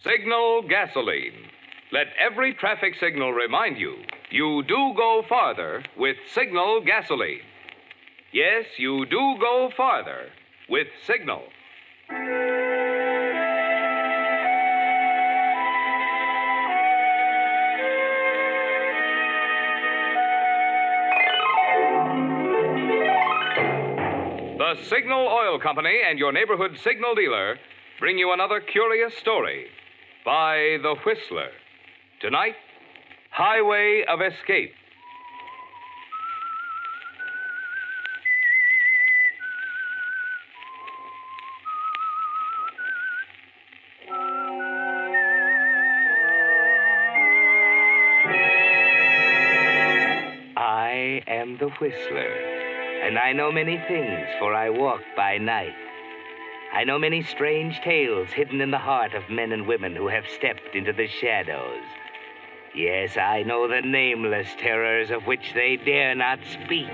Signal gasoline. Let every traffic signal remind you, you do go farther with Signal gasoline. Yes, you do go farther with Signal. The Signal Oil Company and your neighborhood signal dealer bring you another curious story by The Whistler. Tonight, Highway of Escape. I am the Whistler, and I know many things, for I walk by night. I know many strange tales hidden in the heart of men and women who have stepped into the shadows. Yes, I know the nameless terrors of which they dare not speak.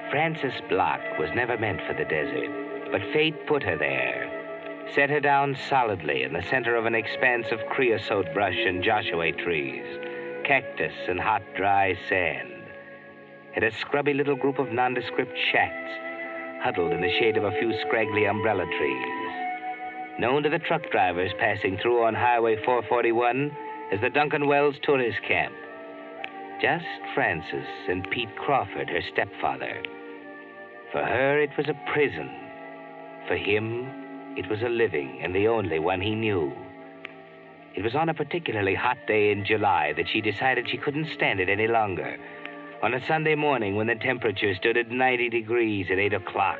Frances Block was never meant for the desert, but fate put her there. Set her down solidly in the center of an expanse of creosote brush and Joshua trees, cactus and hot, dry sand. And a scrubby little group of nondescript shacks, huddled in the shade of a few scraggly umbrella trees. Known to the truck drivers passing through on Highway 441 as the Duncan Wells Tourist Camp. Just Frances and Pete Crawford, her stepfather. For her, it was a prison. For him, it was a living, and the only one he knew. It was on a particularly hot day in July that she decided she couldn't stand it any longer. On a Sunday morning when the temperature stood at 90 degrees at 8 o'clock.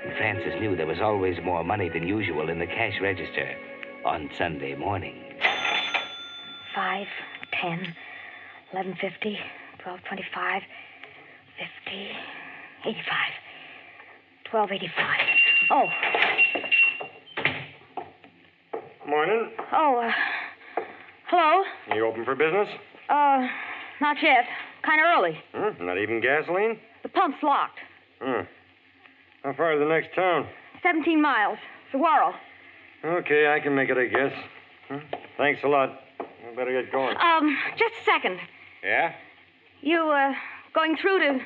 And Frances knew there was always more money than usual in the cash register on Sunday morning. 5, 10, 11.50, 12.25, 50, 85, 12.85. Oh. Morning. Oh, hello? You open for business? Not yet. Kind of early. Not even gasoline? The pump's locked. How far is the next town? 17 miles. Saguaro. Okay, I can make it, I guess. Thanks a lot. I better get going. Just a second. Yeah? You, going through to...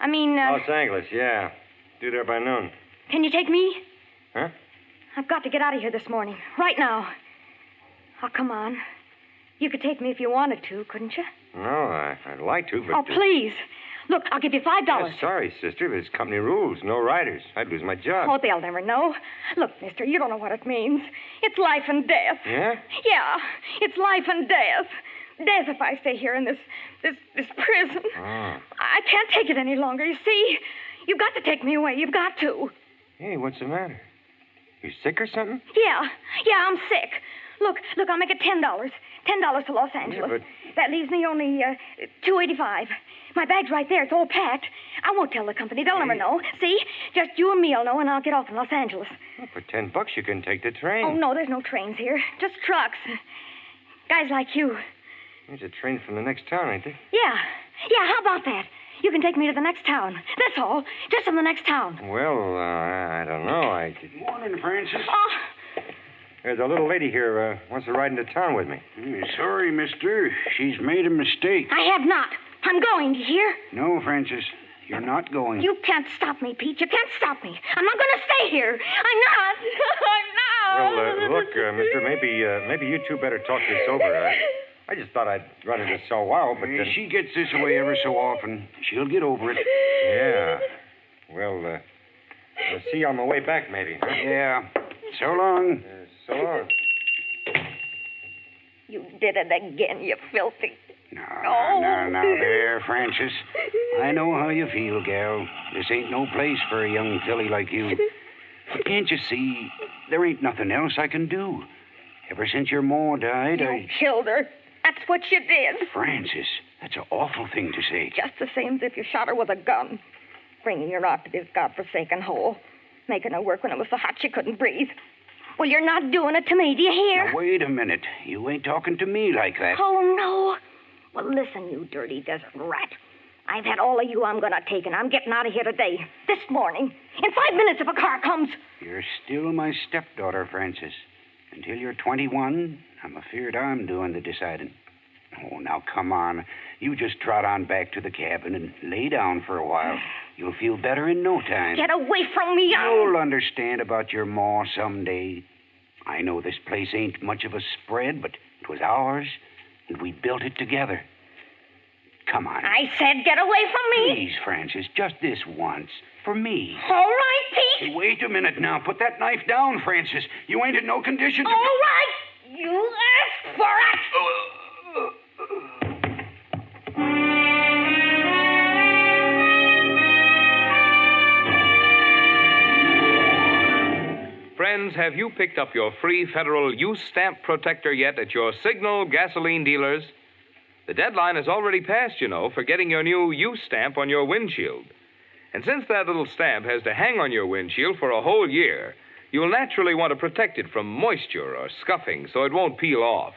Los Angeles, yeah. Due there by noon. Can you take me? Huh? I've got to get out of here this morning. Right now. Oh, come on. You could take me if you wanted to, couldn't you? No, I'd like to, but... Oh, please. Look, I'll give you $5. Sorry, sister. There's company rules. No riders. I'd lose my job. Oh, they'll never know. Look, mister, you don't know what it means. It's life and death. Yeah? Yeah, it's life and death. Death if I stay here in this prison. Oh. I can't take it any longer, you see? You've got to take me away. You've got to. Hey, what's the matter? You sick or something? Yeah, I'm sick. Look, I'll make it $10. $10 to Los Angeles. Yeah, but... That leaves me only $2.85. My bag's right there. It's all packed. I won't tell the company. They'll never know. See? Just you and me'll know, and I'll get off in Los Angeles. Well, for $10 you can take the train. Oh, no, there's no trains here. Just trucks. Guys like you. There's a train from the next town, ain't there? Yeah, how about that? You can take me to the next town. That's all. Just from the next town. Well, I don't know. Morning, Francis. Oh, There's a little lady here wants to ride into town with me. Sorry, mister. She's made a mistake. I have not. I'm going, do you hear? No, Francis. You're not going. You can't stop me, Pete. You can't stop me. I'm not going to stay here. I'm not. I'm not. Well, look, mister, maybe you two better talk this over. I just thought I'd run into so wow, but... She gets this way ever so often. She'll get over it. Yeah. Well, I'll see you on my way back, maybe. Huh? Yeah. So long. So long. You did it again, you filthy... Now, there, Francis. I know how you feel, gal. This ain't no place for a young filly like you. But can't you see, there ain't nothing else I can do. Ever since your ma died, You killed her. That's what you did. Francis, that's an awful thing to say. Just the same as if you shot her with a gun. Bringing her out to this godforsaken hole. Making her work when it was so hot she couldn't breathe. Well, you're not doing it to me, do you hear? Now, wait a minute. You ain't talking to me like that. Oh, no. Well, listen, you dirty desert rat. I've had all of you I'm going to take, and I'm getting out of here today. This morning. In 5 minutes if a car comes. You're still my stepdaughter, Francis. Until you're 21, I'm afeard I'm doing the deciding. Oh, now, come on. You just trot on back to the cabin and lay down for a while. You'll feel better in no time. Get away from me. You'll understand about your ma someday. I know this place ain't much of a spread, but it was ours, and we built it together. Come on. I said get away from me. Please, Francis, just this once. For me. All right, Pete. Hey, wait a minute now. Put that knife down, Francis. You ain't in no condition to... All right. You asked for it. Friends, have you picked up your free federal use stamp protector yet at your Signal gasoline dealers? The deadline has already passed, you know, for getting your new use stamp on your windshield. And since that little stamp has to hang on your windshield for a whole year, you'll naturally want to protect it from moisture or scuffing so it won't peel off.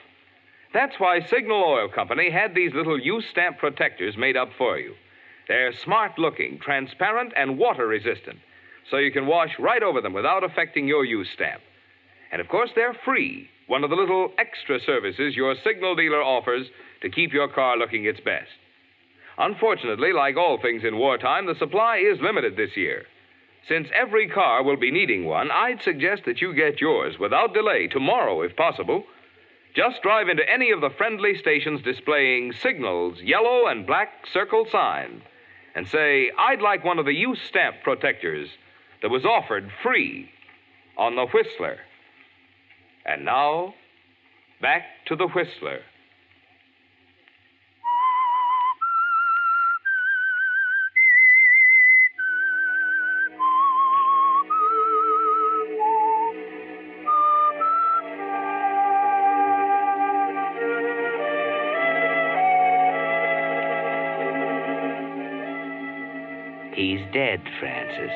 That's why Signal Oil Company had these little use stamp protectors made up for you. They're smart-looking, transparent, and water-resistant, so you can wash right over them without affecting your use stamp. And, of course, they're free, one of the little extra services your Signal dealer offers to keep your car looking its best. Unfortunately, like all things in wartime, the supply is limited this year. Since every car will be needing one, I'd suggest that you get yours without delay tomorrow, if possible. Just drive into any of the friendly stations displaying Signal's yellow and black circle sign and say, I'd like one of the use stamp protectors that was offered free on the Whistler. And now, back to the Whistler. He's dead, Francis.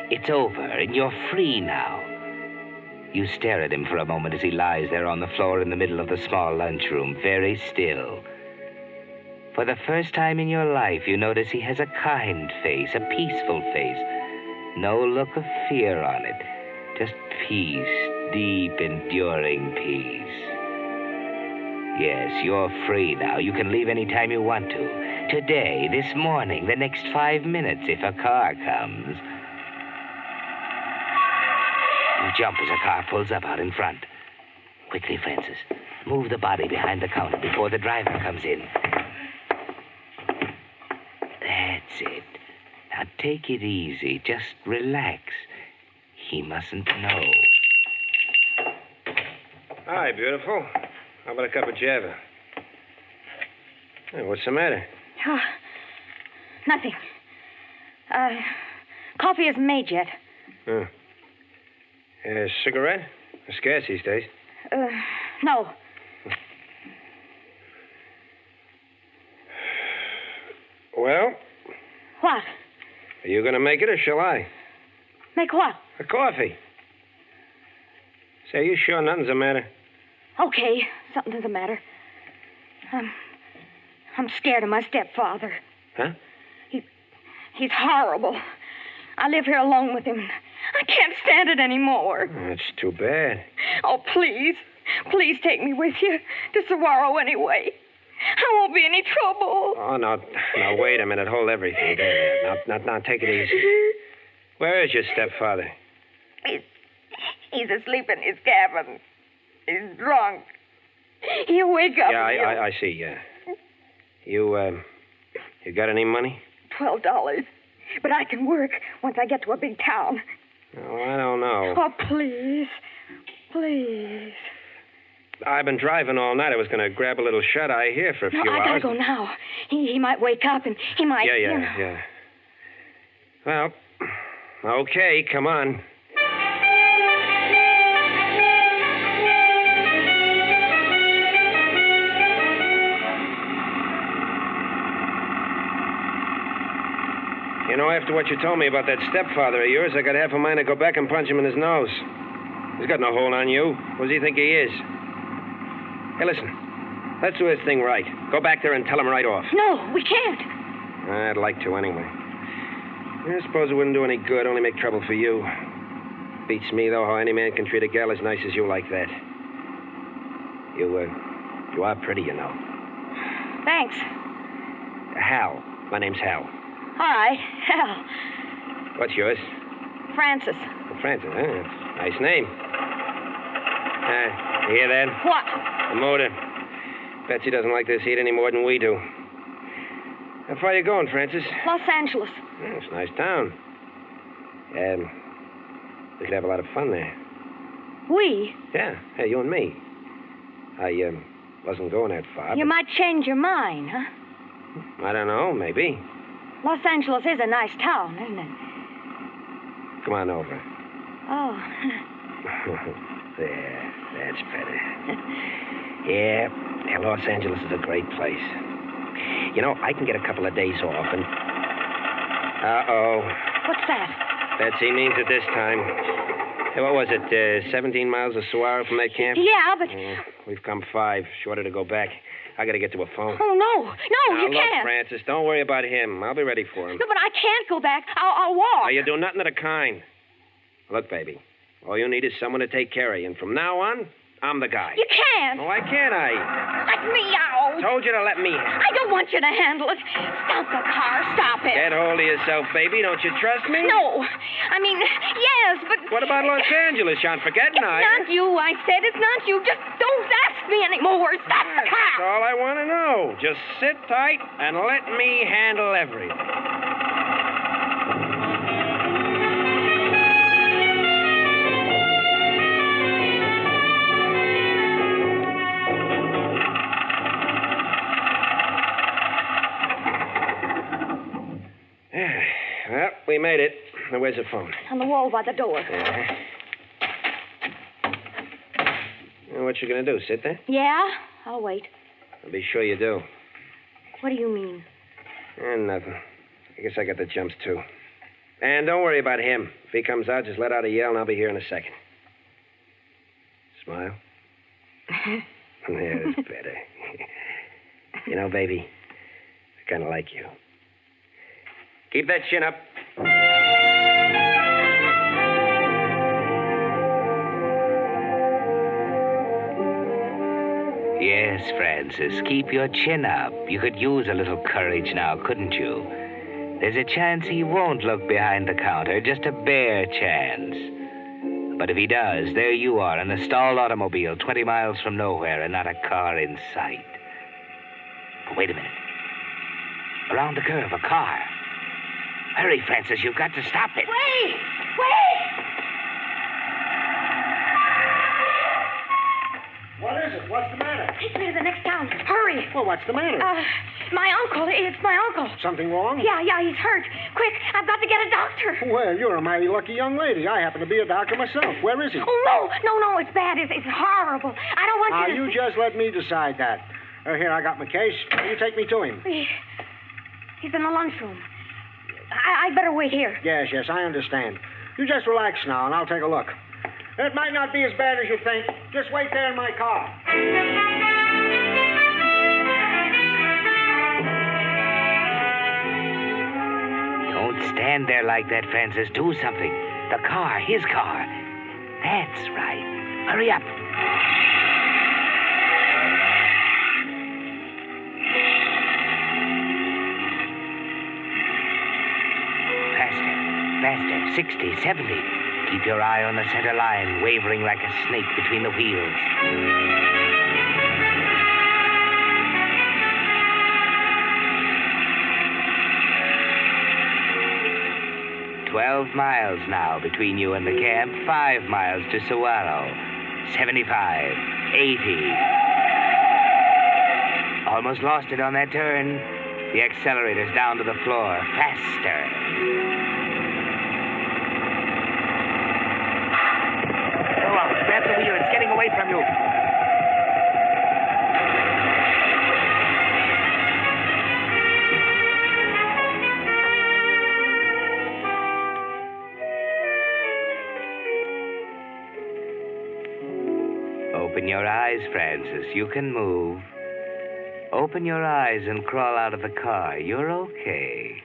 It's over, and you're free now. You stare at him for a moment as he lies there on the floor in the middle of the small lunchroom, very still. For the first time in your life, you notice he has a kind face, a peaceful face. No look of fear on it. Just peace, deep, enduring peace. Yes, you're free now. You can leave any time you want to. Today, this morning, the next 5 minutes, if a car comes. You jump as a car pulls up out in front. Quickly, Francis. Move the body behind the counter before the driver comes in. That's it. Now take it easy. Just relax. He mustn't know. Hi, beautiful. How about a cup of Java? Hey, what's the matter? Oh, nothing. Coffee isn't made yet. Huh. A cigarette? It's scarce these days. No. Well? What? Are you going to make it, or shall I? Make what? A coffee. Say, are you sure nothing's the matter? Okay, something's the matter. I'm scared of my stepfather. Huh? He's horrible. I live here alone with him. I can't stand it anymore. Oh, that's too bad. Oh, please. Please take me with you to Saguaro anyway. I won't be any trouble. Oh, now, wait a minute. Hold everything there. Now, take it easy. Where is your stepfather? He's asleep in his cabin. He's drunk. He'll wake up. Yeah, I see, yeah. You got any money? $12. But I can work once I get to a big town. Oh, I don't know. Oh, please. Please. I've been driving all night. I was going to grab a little shut-eye here for a few hours. I gotta go now. He might wake up and he might... Yeah. Well, okay, come on. You know, after what you told me about that stepfather of yours, I got half a mind to go back and punch him in his nose. He's got no hold on you. What does he think he is? Hey, listen. Let's do this thing right. Go back there and tell him right off. No, we can't. I'd like to anyway. I suppose it wouldn't do any good, only make trouble for you. Beats me, though, how any man can treat a gal as nice as you like that. You are pretty, you know. Thanks. Hal. My name's Hal. All right. Hell. What's yours? Francis. Well, Francis, huh? Nice name. You hear that? What? The motor. Betsy doesn't like this heat any more than we do. How far are you going, Francis? Los Angeles. Oh, it's a nice town. We could have a lot of fun there. We? Yeah, you and me. I wasn't going that far. You might change your mind, huh? I don't know, maybe. Los Angeles is a nice town, isn't it? Come on over. Oh. There, that's better. Yeah, Los Angeles is a great place. You know, I can get a couple of days off and... Uh-oh. What's that? Betsy means it this time. Hey, what was it, 17 miles of Saguaro from that camp? Yeah, but... We've come 5, shorter to go back. I gotta get to a phone. Oh, no. No, now, you look, can't. Francis, don't worry about him. I'll be ready for him. No, but I can't go back. I'll walk. Now, you do nothing of the kind. Look, baby, all you need is someone to take care of you. And from now on, I'm the guy. You can't. Oh, why can't I? Let me out. Told you to let me. I don't want you to handle it. Stop the car. Stop it. Get hold of yourself, baby. Don't you trust me? No. I mean, yes, but... What about Los Angeles? You aren't forgetting, are you? Not you, I said. It's not you. Just don't ask me anymore. Stop the car. That's all I want to know. Just sit tight and let me handle everything. Well, we made it. Now, where's the phone? On the wall by the door. Yeah. Well, what you gonna do? Sit there? Yeah? I'll wait. I'll be sure you do. What do you mean? Nothing. I guess I got the jumps, too. And don't worry about him. If he comes out, just let out a yell, and I'll be here in a second. Smile. There's better. You know, baby, I kind of like you. Keep that chin up. Yes, Francis, keep your chin up. You could use a little courage now, couldn't you? There's a chance he won't look behind the counter, just a bare chance. But if he does, there you are in a stalled automobile 20 miles from nowhere and not a car in sight. But wait a minute. Around the curve, a car. Hurry, Francis, you've got to stop it. Wait! Wait! What is it? What's the matter? Take me to the next town. Hurry. Well, what's the matter? My uncle. It's my uncle. Something wrong? Yeah, he's hurt. Quick, I've got to get a doctor. Well, you're a mighty lucky young lady. I happen to be a doctor myself. Where is he? Oh, no, it's bad. It's horrible. I don't want Now, you to... you just let me decide that. Here, I got my case. You take me to him. He's in the lunchroom. I'd better wait here. Yes, I understand. You just relax now, and I'll take a look. It might not be as bad as you think. Just wait there in my car. Don't stand there like that, Francis. Do something. The car, his car. That's right. Hurry up. Faster. 60, 70. Keep your eye on the center line, wavering like a snake between the wheels. 12 miles now between you and the camp. 5 miles to Saguaro. 75, 80. Almost lost it on that turn. The accelerator's down to the floor. Faster. Grab the wheel. It's getting away from you. Open your eyes, Francis. You can move. Open your eyes and crawl out of the car. You're okay.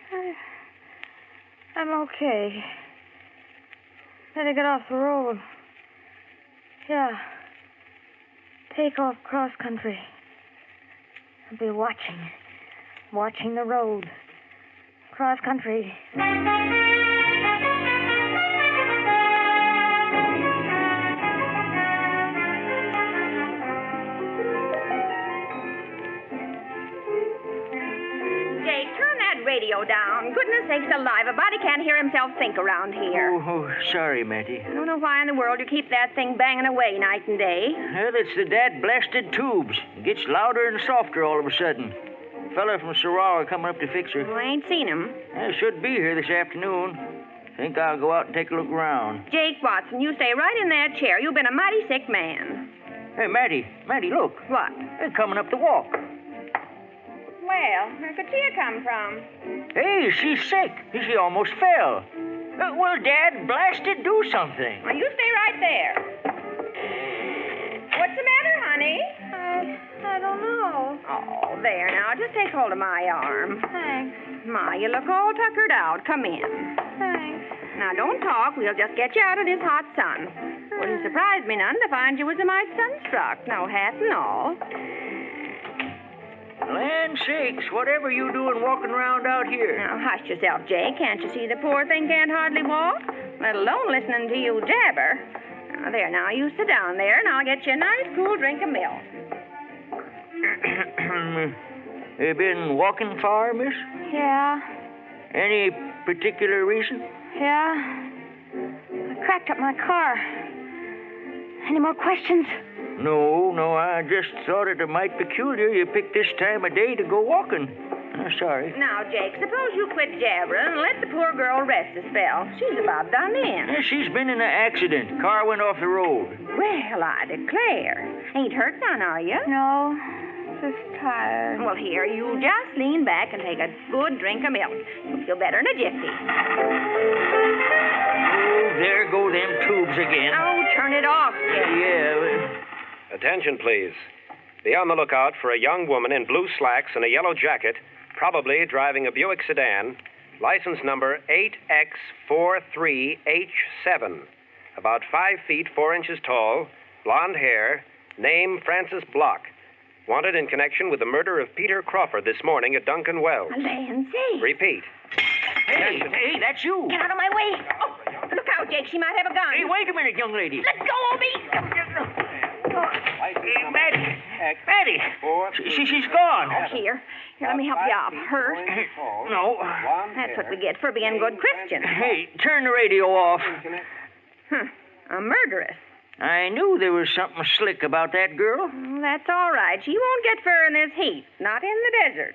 I'm okay. Better get off the road. Yeah. Take off cross country. I'll be watching the road. Cross country. Radio down. Goodness sakes alive, a body can't hear himself think around here. Oh, sorry, Matty. I don't know why in the world you keep that thing banging away night and day. Well, it's the dad-blasted tubes. It gets louder and softer all of a sudden. Fella from Sarawak coming up to fix her. I ain't seen him. I should be here this afternoon. Think I'll go out and take a look around. Jake Watson, you stay right in that chair. You've been a mighty sick man. Hey, Matty, look. What? They're coming up the walk. Well, where could she have come from? Hey, she's sick. She almost fell. Well, Dad, blasted, do something. Well, you stay right there. What's the matter, honey? I don't know. Oh, there now. Just take hold of my arm. Thanks. Ma, you look all tuckered out. Come in. Thanks. Now, don't talk. We'll just get you out of this hot sun. Wouldn't surprise me none to find you was a mite sunstruck. No hat and all. Land sakes, whatever you doing walking around out here? Now, hush yourself, Jake. Can't you see the poor thing can't hardly walk? Let alone listening to you jabber. Now, there, now, you sit down there, and I'll get you a nice cool drink of milk. You been walking far, miss? Yeah. Any particular reason? Yeah. I cracked up my car. Any more questions? No, I just thought it might peculiar you picked this time of day to go walking. Sorry. Now, Jake, suppose you quit jabbering and let the poor girl rest a spell. She's about done in. She's been in an accident. Car went off the road. Well, I declare. Ain't hurt none, are you? No. Just tired. Well, here, you just lean back and take a good drink of milk. You'll feel better in a jiffy. Oh, there go them tubes again. Oh, turn it off, Jake. Yeah. Attention, please. Be on the lookout for a young woman in blue slacks and a yellow jacket, probably driving a Buick sedan, license number 8X43H7, about 5 feet 4 inches tall, blonde hair, name Frances Block. Wanted in connection with the murder of Peter Crawford this morning at Duncan Wells. Land sakes. Repeat. Hey, that's you. Get out of my way. Oh, look out, Jake. She might have a gun. Hey, wait a minute, young lady. Let go of me. Hey, Matty. She's gone. Oh, here, let me help you up. Hurt? No. That's what we get for being good Christians. Hey, turn the radio off. A murderess. I knew there was something slick about that girl. Well, that's all right. She won't get fur in this heat. Not in the desert.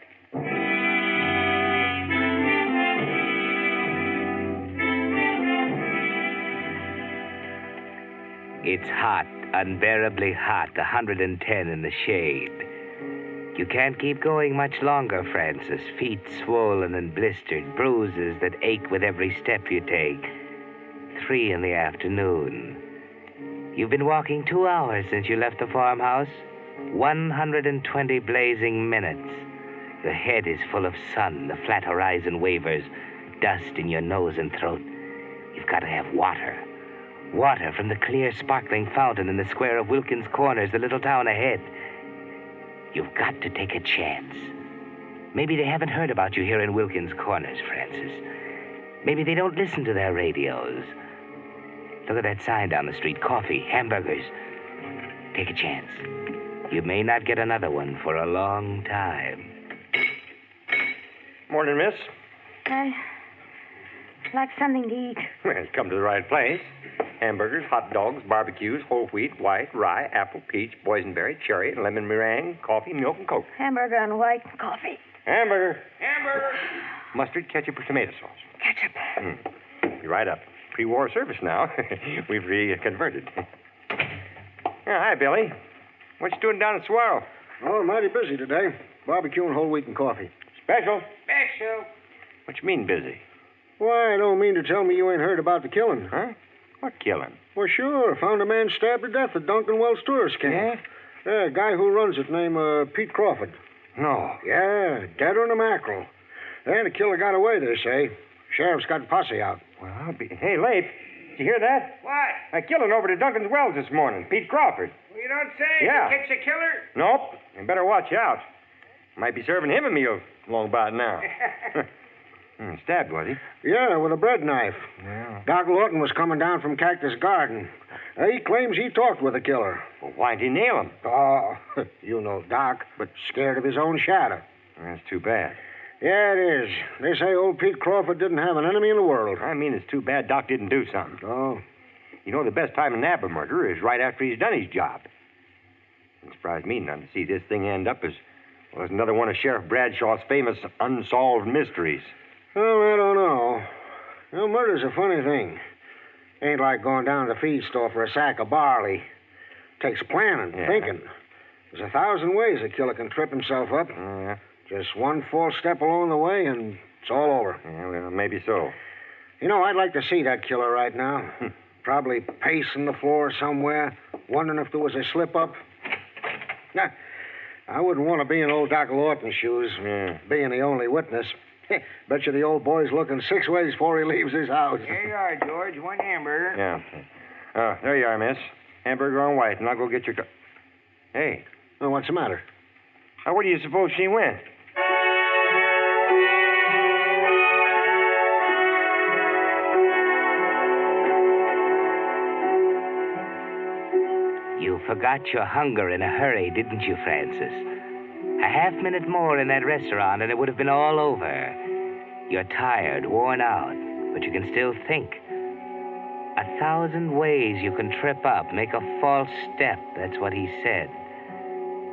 It's hot, unbearably hot, 110 in the shade. You can't keep going much longer, Francis. Feet swollen and blistered, bruises that ache with every step you take. 3 in the afternoon. You've been walking 2 hours since you left the farmhouse. 120 blazing minutes. Your head is full of sun. The flat horizon wavers. Dust in your nose and throat. You've got to have water. Water from the clear, sparkling fountain in the square of Wilkins Corners, the little town ahead. You've got to take a chance. Maybe they haven't heard about you here in Wilkins Corners, Francis. Maybe they don't listen to their radios. Look at that sign down the street. Coffee, hamburgers. Take a chance. You may not get another one for a long time. Morning, miss. I'd like something to eat. Well, you come to the right place. Hamburgers, hot dogs, barbecues, whole wheat, white, rye, apple, peach, boysenberry, cherry, lemon meringue, coffee, milk, and Coke. Hamburger and white coffee. Hamburger. Mustard, ketchup, or tomato sauce? Ketchup. Be right up. Pre-war service now. We've reconverted. Hi, Billy. What you doing down at Swirl? Oh, mighty busy today. Barbecue and whole wheat and coffee. Special. What you mean busy? Why, I don't mean to tell me you ain't heard about the killing. Huh? What killing? Well, sure. Found a man stabbed to death at Duncan Wells tourist camp. Yeah? Yeah, a guy who runs it named Pete Crawford. No. Yeah, deader than a mackerel. And the killer got away, they say. Sheriff's got posse out. Well, Hey, Leif, did you hear that? What? A killing over to Duncan's Wells this morning. Pete Crawford. You don't say? Yeah. You catch the killer? Nope. You better watch out. Might be serving him a meal long about now. Stabbed, was he? Yeah, with a bread knife. Yeah. Doc Lawton was coming down from Cactus Garden. He claims he talked with the killer. Well, why'd he nail him? Oh, you know Doc, but scared of his own shadow. That's too bad. Yeah, it is. They say old Pete Crawford didn't have an enemy in the world. I mean, it's too bad Doc didn't do something. Oh. You know, the best time to nab a murderer is right after he's done his job. It surprised me none to see this thing end up as another one of Sheriff Bradshaw's famous unsolved mysteries. Well, I don't know. You know, murder's a funny thing. Ain't like going down to the feed store for a sack of barley. Takes planning, thinking. There's 1,000 ways a killer can trip himself up. Yeah. Just one false step along the way, and it's all over. Yeah, well, maybe so. You know, I'd like to see that killer right now. Probably pacing the floor somewhere, wondering if there was a slip-up. Nah, I wouldn't want to be in old Doc Lawton's shoes, being the only witness. Bet you the old boy's looking 6 ways before he leaves his house. Here you are, George. One hamburger. Yeah. There you are, miss. Hamburger on white, and I'll go get your... Hey. Well, what's the matter? Where do you suppose she went? You forgot your hunger in a hurry, didn't you, Francis? A half-minute more in that restaurant and it would have been all over. You're tired, worn out, but you can still think. 1,000 ways you can trip up, make a false step. That's what he said.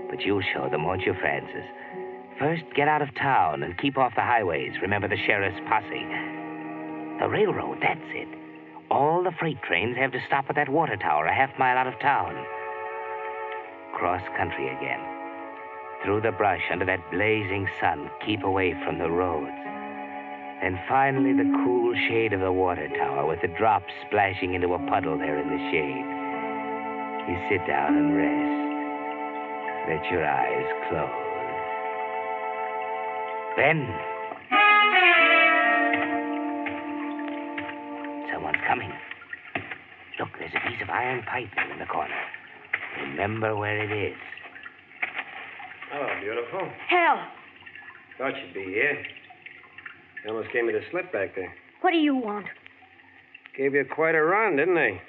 But you'll show them, won't you, Francis? First, get out of town and keep off the highways. Remember the sheriff's posse. The railroad, that's it. All the freight trains have to stop at that water tower a half-mile out of town. Cross country again. Through the brush under that blazing sun. Keep away from the roads. And finally, the cool shade of the water tower with the drops splashing into a puddle there in the shade. You sit down and rest. Let your eyes close. Ben. Someone's coming. Look, there's a piece of iron pipe in the corner. Remember where it is. Oh, beautiful. Hal, Thought you'd be here. You almost gave me the slip back there. what do you want? Gave you quite a run, didn't they?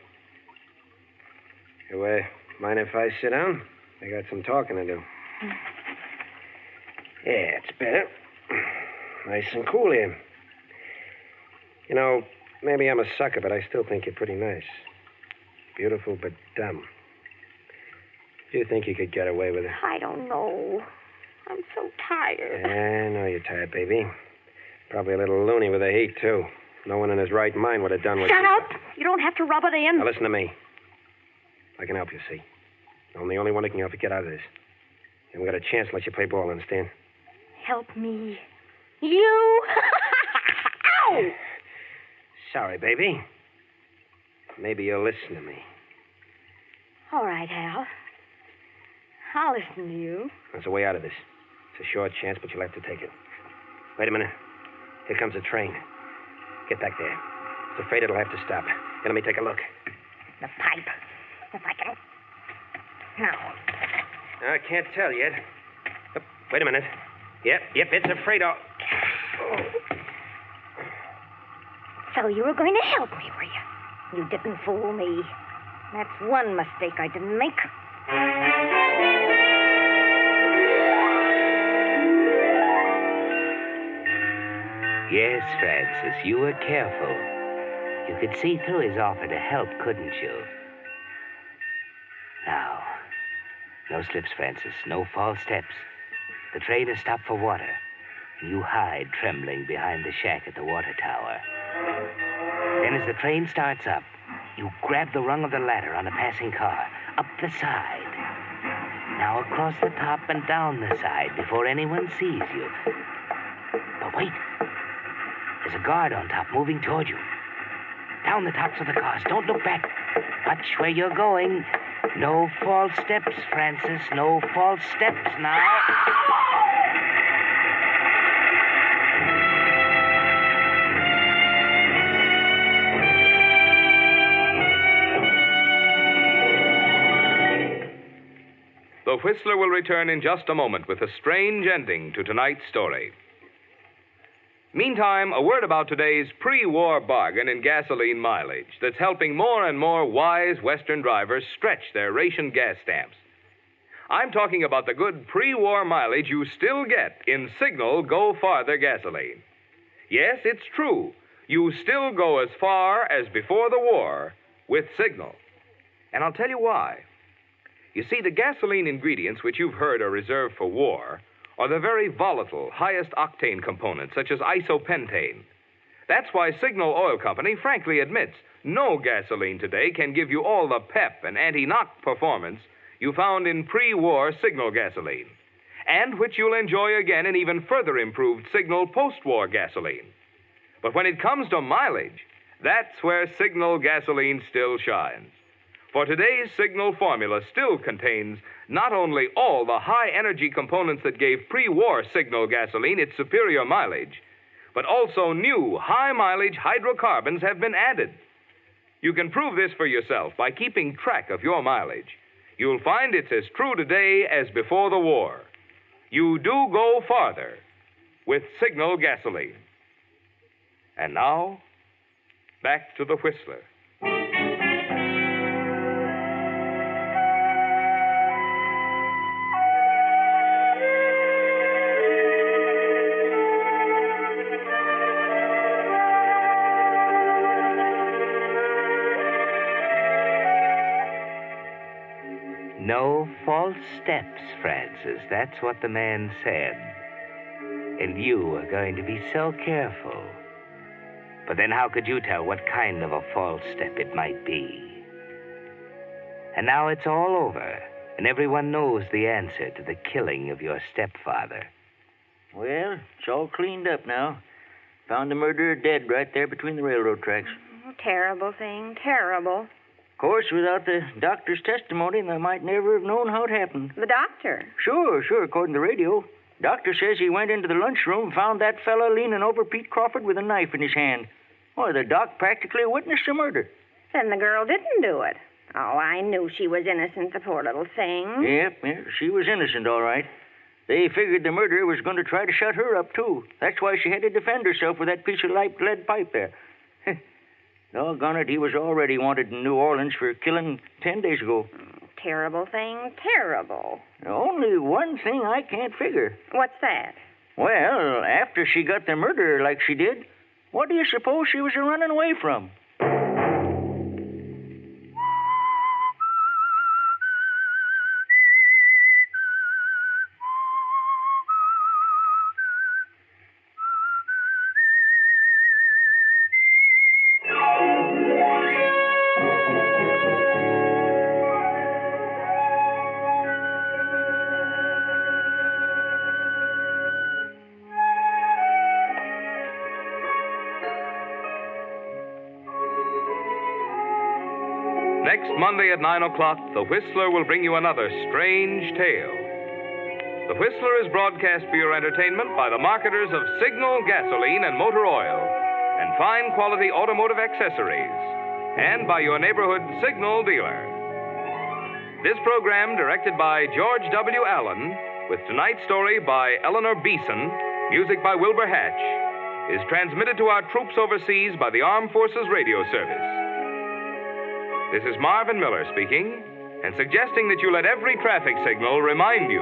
You, mind if I sit down? I got some talking to do. Yeah, it's better. Nice and cool here. You know, maybe I'm a sucker, but I still think you're pretty nice. Beautiful, but dumb. Do you think you could get away with it? I don't know. I'm so tired. I know you're tired, baby. Probably a little loony with the heat, too. No one in his right mind would have done what Shut you... up! You don't have to rub it in. Now, listen to me. I can help you, see? I'm the only one that can help you get out of this. You haven't got a chance to let you play ball, understand? Help me. You? Ow! Sorry, baby. Maybe you'll listen to me. All right, Hal. I'll listen to you. There's a way out of this. It's a short chance, but you'll have to take it. Wait a minute. Here comes a train. Get back there. It's afraid it'll have to stop. Here, let me take a look. The pipe. If I can... Now. I can't tell yet. Oh, wait a minute. Yep, it's afraid of... So you were going to help me, were you? You didn't fool me. That's one mistake I didn't make. Yes, Francis, you were careful. You could see through his offer to help, couldn't you? Now, no slips, Francis. No false steps. The train has stopped for water. You hide, trembling, behind the shack at the water tower. Then as the train starts up, you grab the rung of the ladder on a passing car, up the side. Now across the top and down the side before anyone sees you. But wait. There's a guard on top moving toward you. Down the tops of the cars. Don't look back. Watch where you're going. No false steps, Francis. No false steps now. Whistler will return in just a moment with a strange ending to tonight's story. Meantime, a word about today's pre-war bargain in gasoline mileage that's helping more and more wise Western drivers stretch their ration gas stamps. I'm talking about the good pre-war mileage you still get in Signal Go Farther gasoline. Yes, it's true. You still go as far as before the war with Signal. And I'll tell you why. You see, the gasoline ingredients which you've heard are reserved for war are the very volatile, highest octane components, such as isopentane. That's why Signal Oil Company frankly admits no gasoline today can give you all the pep and anti-knock performance you found in pre-war Signal gasoline, and which you'll enjoy again in even further improved Signal post-war gasoline. But when it comes to mileage, that's where Signal gasoline still shines. For today's Signal formula still contains not only all the high-energy components that gave pre-war Signal gasoline its superior mileage, but also new high-mileage hydrocarbons have been added. You can prove this for yourself by keeping track of your mileage. You'll find it's as true today as before the war. You do go farther with Signal gasoline. And now, back to the Whistler. No false steps, Francis. That's what the man said. And you are going to be so careful. But then how could you tell what kind of a false step it might be? And now it's all over, and everyone knows the answer to the killing of your stepfather. Well, it's all cleaned up now. Found the murderer dead right there between the railroad tracks. Oh, terrible thing, terrible. Of course, without the doctor's testimony, they might never have known how it happened. The doctor? Sure, according to the radio. Doctor says he went into the lunchroom and found that fella leaning over Pete Crawford with a knife in his hand. Why, the doc practically witnessed the murder. Then the girl didn't do it. Oh, I knew she was innocent, the poor little thing. Yep, she was innocent, all right. They figured the murderer was going to try to shut her up, too. That's why she had to defend herself with that piece of light lead pipe there. Doggone it, he was already wanted in New Orleans for killing 10 days ago. Terrible thing, terrible. Only one thing I can't figure. What's that? Well, after she got the murderer like she did, what do you suppose she was running away from? Next Monday at 9 o'clock, The Whistler will bring you another strange tale. The Whistler is broadcast for your entertainment by the marketers of Signal gasoline and motor oil and fine quality automotive accessories, and by your neighborhood Signal dealer. This program, directed by George W. Allen, with tonight's story by Eleanor Beeson, music by Wilbur Hatch, is transmitted to our troops overseas by the Armed Forces Radio Service. This is Marvin Miller speaking, and suggesting that you let every traffic signal remind you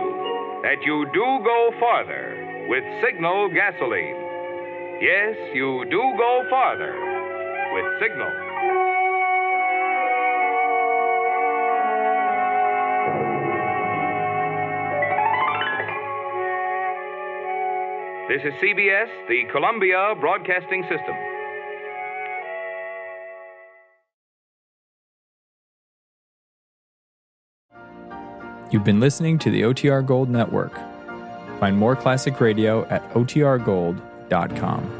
that you do go farther with Signal gasoline. Yes, you do go farther with Signal. This is CBS, the Columbia Broadcasting System. You've been listening to the OTR Gold Network. Find more classic radio at otrgold.com.